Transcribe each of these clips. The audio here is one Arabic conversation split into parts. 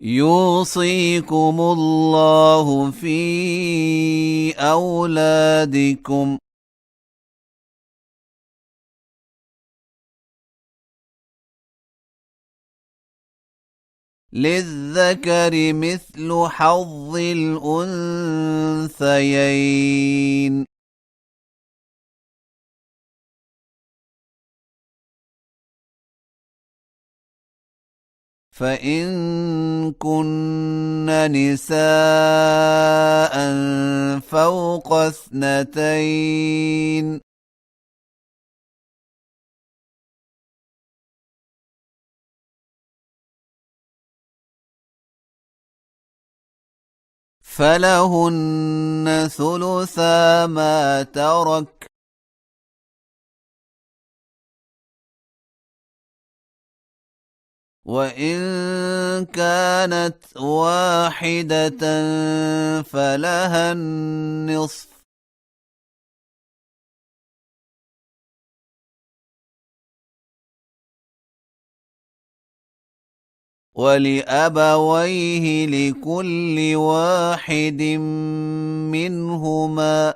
يوصيكم الله في أولادكم للذكر مثل حظ الأنثيين فإن كن نساء فوق اثنتين فلهن ثلثا ما ترك وإن كانت واحدة فلها النصف ولأبويه لكل واحد منهما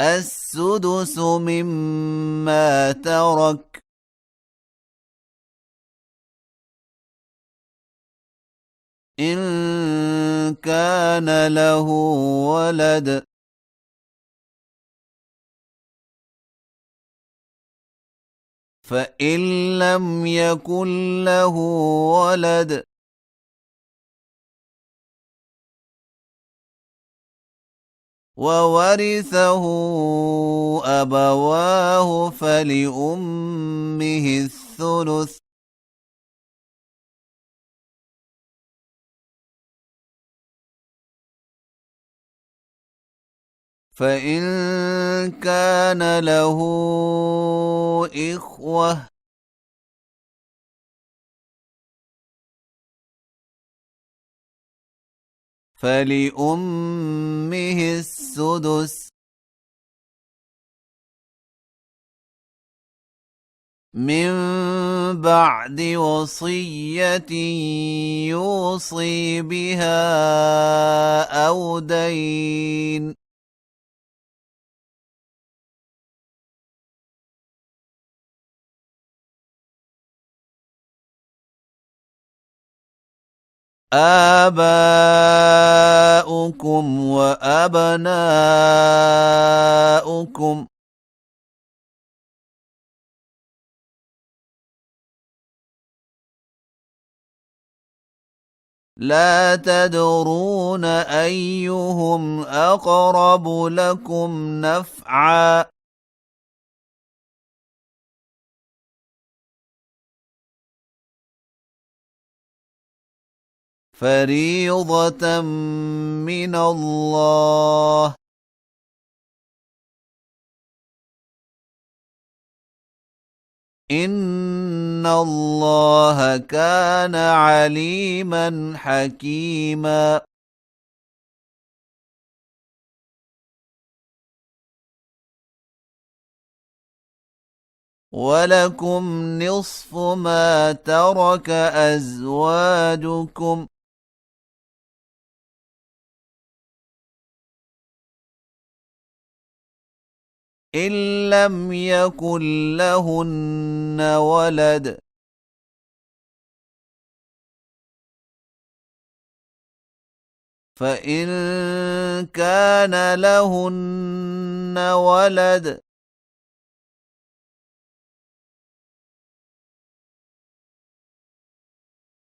السدس مما ترك إن كان له ولد فإن لم يكن له ولد وورثه أبواه فلأمه الثلث فإن كان له إخوة فلأمه السدس من بعد وصية يوصي بها أو دين آباؤكم وأبناؤكم لا تدرون أيهم أقرب لكم نفعا فريضة من الله إن الله كان عليما حكيما ولكم نصف ما ترك أزواجكم إن لم يكن لهن ولد فإن كان لهن ولد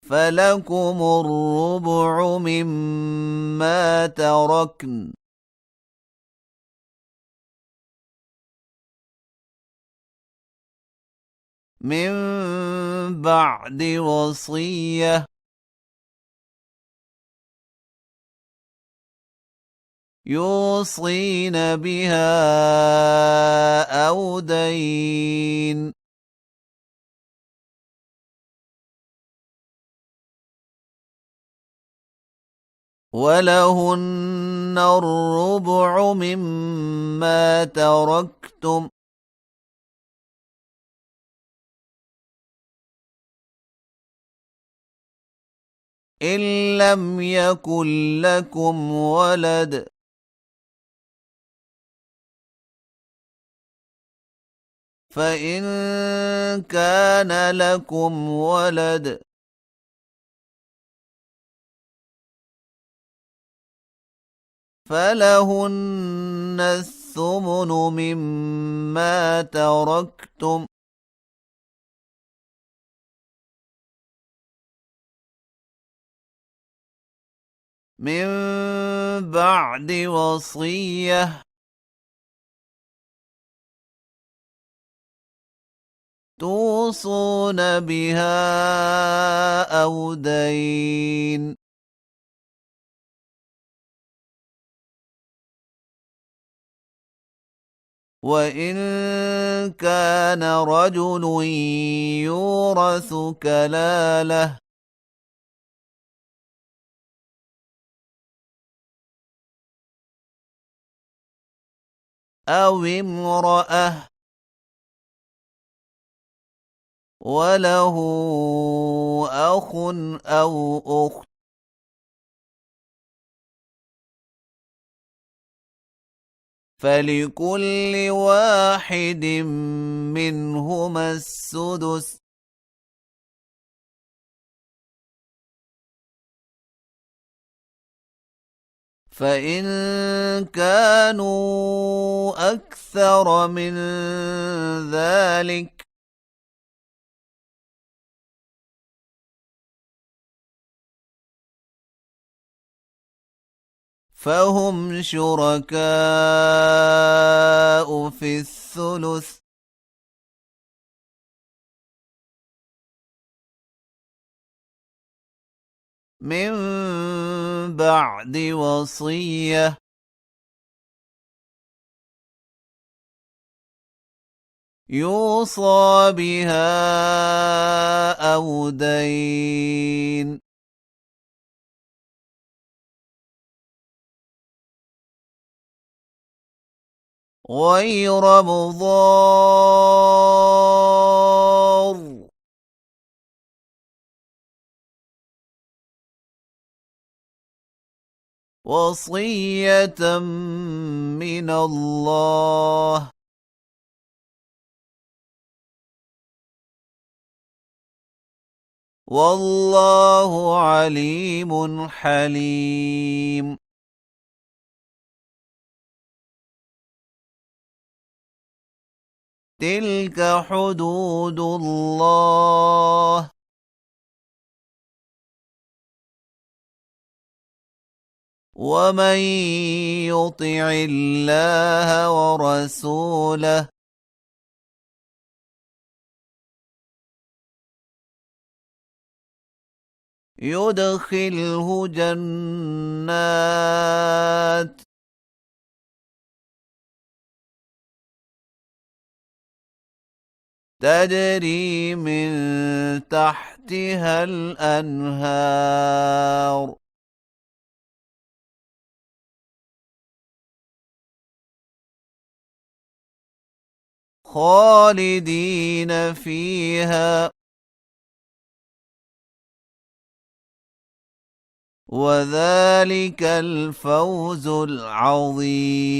فلكم الربع مما تركن من بعد وصية يوصين بها أو دين ولهن الربع مما تركتم إن لم يكن لكم ولد فإن كان لكم ولد فلهن الثمن مما تركتم من بعد وصية توصون بها أو دين وإن كان رجل يورث كلالة أو امرأة وله أخ أو أخت فلكل واحد منهما السدس فإن كانوا أكثر من ذلك فهم شركاء في الثلث من بعد وصية يوصى بها أو دين غير مضار وصية من الله والله عليم حليم تلك حدود الله ومن يطع الله ورسوله يدخله جنات تجري من تحتها الأنهار خالدين فيها وذلك الفوز العظيم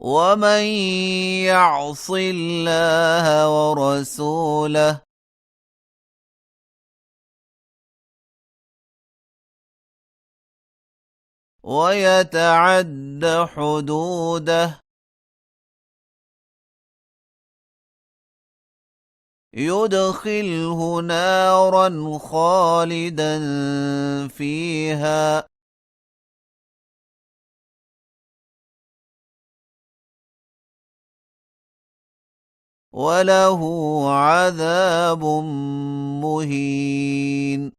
ومن يعص الله ورسوله ويتعد حدوده يدخله نارا خالدا فيها وله عذاب مهين